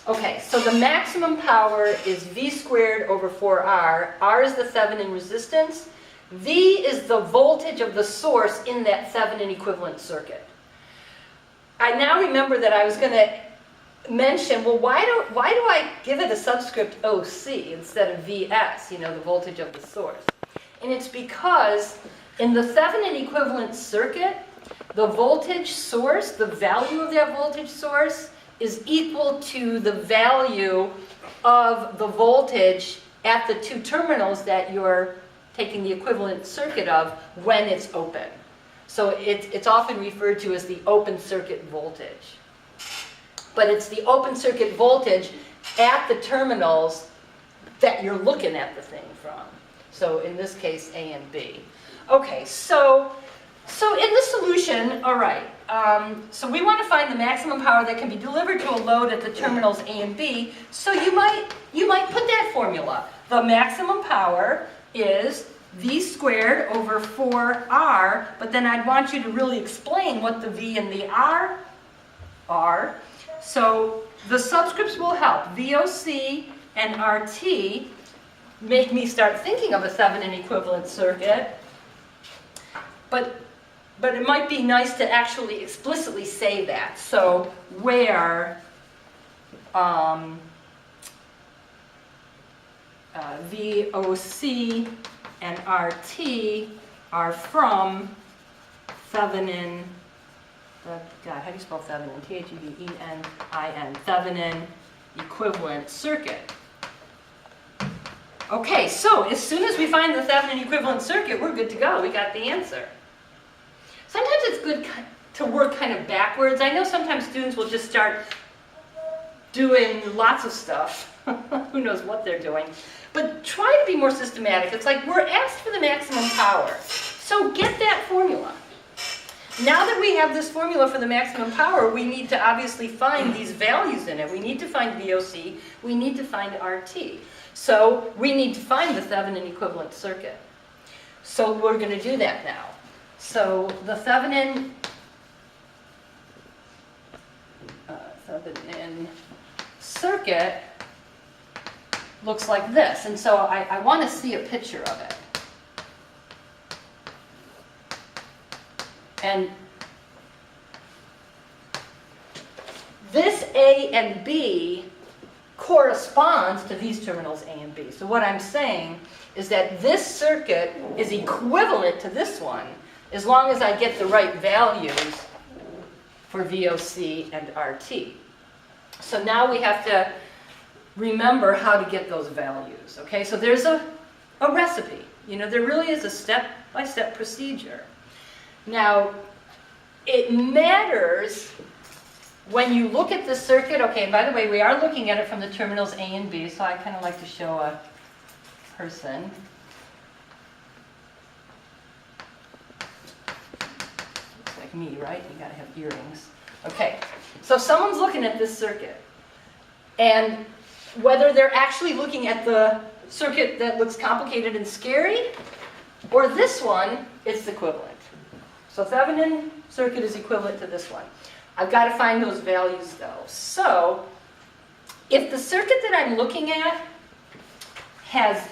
Okay, so the maximum power is V squared over 4R. R is the Thevenin resistance. V is the voltage of the source in that Thevenin equivalent circuit. I now remember that I was going to mention, well, why do I give it a subscript OC instead of VS, the voltage of the source? And it's because in the Thevenin equivalent circuit, the voltage source, the value of that voltage source, is equal to the value of the voltage at the two terminals that you're taking the equivalent circuit of when it's open. So it's often referred to as the open circuit voltage. But it's the open circuit voltage at the terminals that you're looking at the thing from. So in this case, A and B. Okay, so in the solution, all right, so we want to find the maximum power that can be delivered to a load at the terminals A and B. So you might put that formula. The maximum power is V squared over 4R, but then I'd want you to really explain what the V and the R are. So the subscripts will help. VOC and RT make me start thinking of a Thevenin equivalent circuit, but it might be nice to actually explicitly say that. So where VOC and RT are from Thevenin, God, how do you spell Thevenin? T-H-E-V-E-N-I-N, Thevenin equivalent circuit. Okay, so as soon as we find the Thevenin equivalent circuit, we're good to go. We got the answer. Sometimes it's good to work kind of backwards. I know sometimes students will just start doing lots of stuff. Who knows what they're doing. But try to be more systematic. It's like we're asked for the maximum power. So get that formula. Now that we have this formula for the maximum power, we need to obviously find these values in it. We need to find VOC. We need to find RT. So we need to find the Thevenin equivalent circuit. So we're going to do that now. So the Thevenin circuit looks like this. And so I want to see a picture of it. And this A and B corresponds to these terminals A and B. So what I'm saying is that this circuit is equivalent to this one as long as I get the right values for VOC and RT. So now we have to remember how to get those values. Okay, so there's a recipe. There really is a step-by-step procedure. Now, it matters when you look at the circuit. Okay, by the way, we are looking at it from the terminals A and B, so I kind of like to show a person. Looks like me, right? You gotta have earrings. Okay, so someone's looking at this circuit, and whether they're actually looking at the circuit that looks complicated and scary, or this one, it's equivalent. So Thevenin circuit is equivalent to this one. I've got to find those values though. So if the circuit that I'm looking at has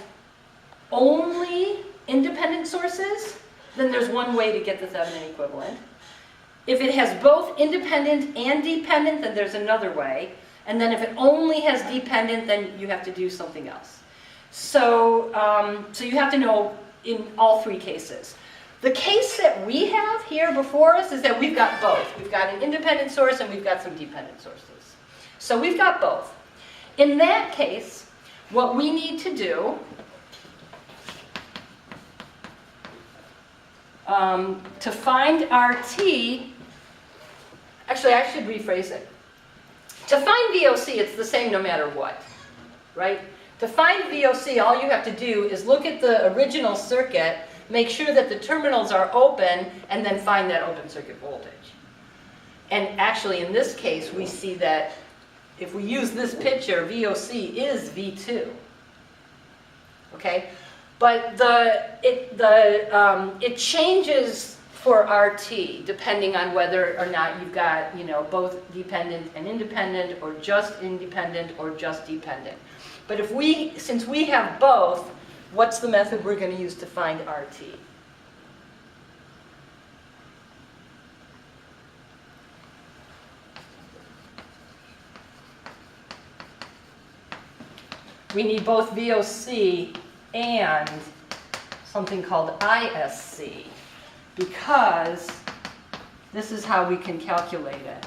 only independent sources, then there's one way to get the Thevenin equivalent. If it has both independent and dependent, then there's another way. And then if it only has dependent, then you have to do something else. So, so you have to know in all three cases. The case that we have here before us is that we've got both. We've got an independent source and we've got some dependent sources. So we've got both. In that case, what we need to do to find RT, actually I should rephrase it. To find VOC, it's the same no matter what, right? To find VOC, all you have to do is look at the original circuit, make sure that the terminals are open, and then find that open circuit voltage. And actually, in this case, we see that if we use this picture, VOC is V2. Okay? But it changes for RT, depending on whether or not you've got, you know, both dependent and independent, or just independent, or just dependent. But since we have both, what's the method we're going to use to find RT? We need both VOC and something called ISC, because this is how we can calculate it.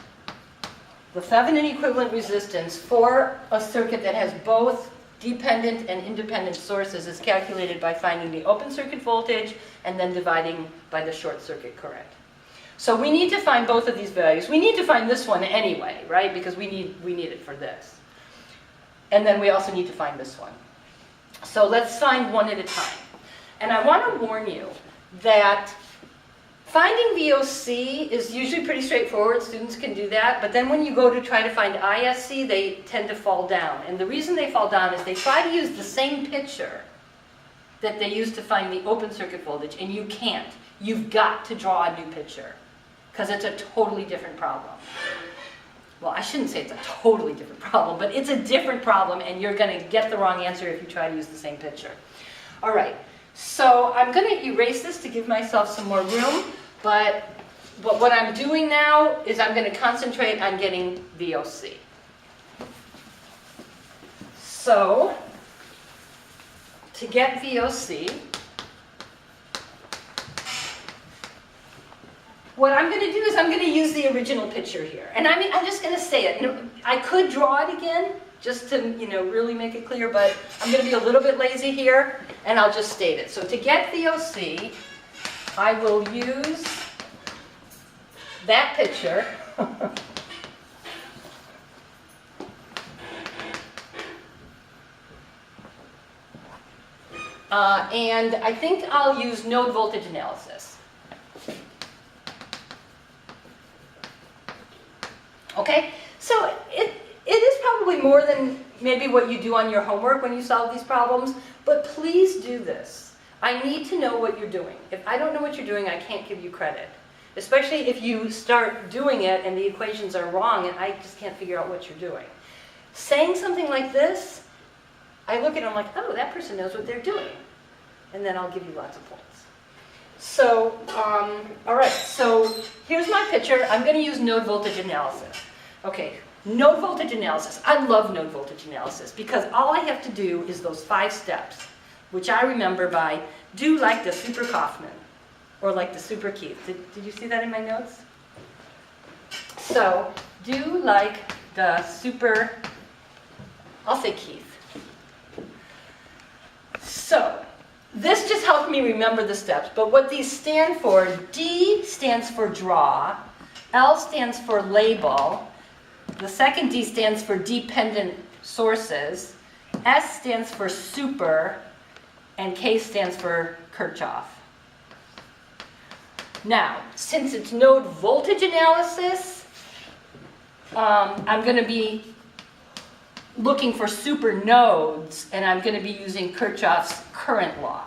The Thevenin equivalent resistance for a circuit that has both dependent and independent sources is calculated by finding the open circuit voltage and then dividing by the short circuit current. So we need to find both of these values. We need to find this one anyway, right? Because we need it for this. And then we also need to find this one. So let's find one at a time. And I want to warn you that finding VOC is usually pretty straightforward. Students can do that. But then when you go to try to find ISC, they tend to fall down. And the reason they fall down is they try to use the same picture that they use to find the open circuit voltage, and you can't. You've got to draw a new picture, because it's a totally different problem. Well, I shouldn't say it's a totally different problem, but it's a different problem, and you're going to get the wrong answer if you try to use the same picture. All right, so I'm going to erase this to give myself some more room, but what I'm doing now is I'm going to concentrate on getting VOC. So, to get VOC, what I'm going to do is I'm going to use the original picture here. And I'm just going to say it. I could draw it again, just to really make it clear, but I'm going to be a little bit lazy here, and I'll just state it. So to get VOC, I will use that picture. And I think I'll use node voltage analysis. Okay, so it is probably more than maybe what you do on your homework when you solve these problems, but please do this. I need to know what you're doing. If I don't know what you're doing, I can't give you credit. Especially if you start doing it and the equations are wrong and I just can't figure out what you're doing. Saying something like this, I look at it and I'm like, oh, that person knows what they're doing. And then I'll give you lots of points. So, all right, so here's my picture. I'm going to use node voltage analysis. Okay, node voltage analysis. I love node voltage analysis because all I have to do is those 5 steps, which I remember by do like the Super Kaufman or like the Super Keith. Did you see that in my notes? So, do like the Super, I'll say Keith. So, this just helped me remember the steps, but what these stand for, D stands for draw, L stands for label, the second D stands for dependent sources, S stands for super, and K stands for Kirchhoff. Now, since it's node voltage analysis, I'm going to be looking for super nodes, and I'm going to be using Kirchhoff's current law.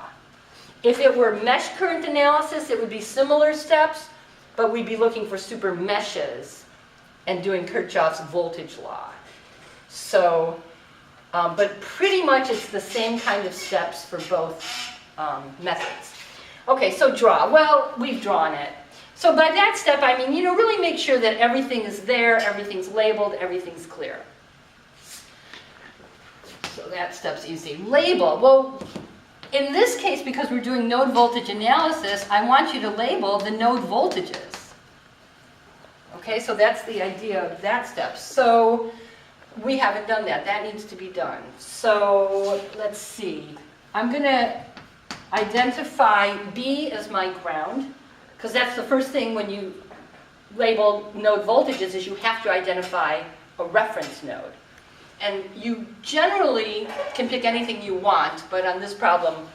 If it were mesh current analysis, it would be similar steps, but we'd be looking for super meshes and doing Kirchhoff's voltage law. So, but pretty much it's the same kind of steps for both methods. Okay, so draw. Well, we've drawn it. So by that step, I mean, really make sure that everything is there, everything's labeled, everything's clear. So that step's easy. Label. Well, in this case, because we're doing node voltage analysis, I want you to label the node voltages. Okay, so that's the idea of that step. So we haven't done that. That needs to be done. So let's see. I'm going to identify B as my ground, because that's the first thing when you label node voltages is you have to identify a reference node. And you generally can pick anything you want, but on this problem,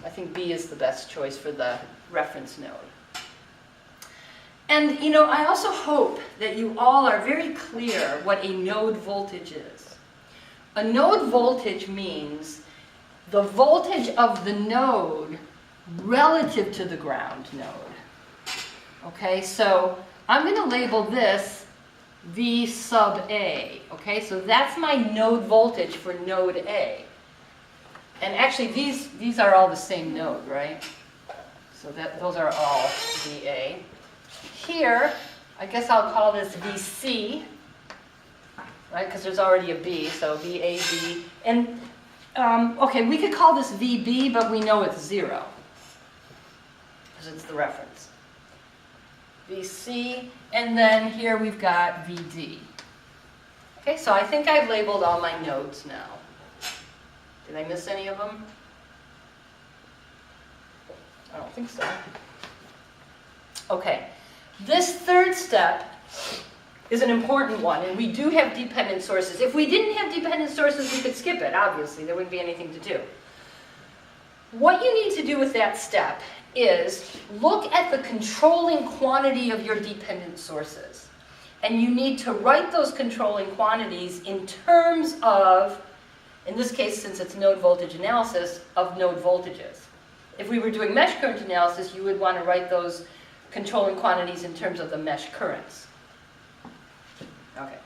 I think B is the best choice for the reference node. And, I also hope that you all are very clear what a node voltage is. A node voltage means the voltage of the node relative to the ground node. Okay, so I'm going to label this V sub A. Okay, so that's my node voltage for node A. And actually, these are all the same node, right? So those are all VA. Here, I guess I'll call this VC, right? Because there's already a B, so VAB. And okay, we could call this VB, but we know it's 0 because it's the reference. VC, and then here we've got VD. Okay, so I think I've labeled all my nodes now. Did I miss any of them? I don't think so. Okay, this third step is an important one, and we do have dependent sources. If we didn't have dependent sources, we could skip it, obviously. There wouldn't be anything to do. What you need to do with that step is look at the controlling quantity of your dependent sources. And you need to write those controlling quantities in terms of, in this case, since it's node voltage analysis, of node voltages. If we were doing mesh current analysis, you would want to write those controlling quantities in terms of the mesh currents. Okay.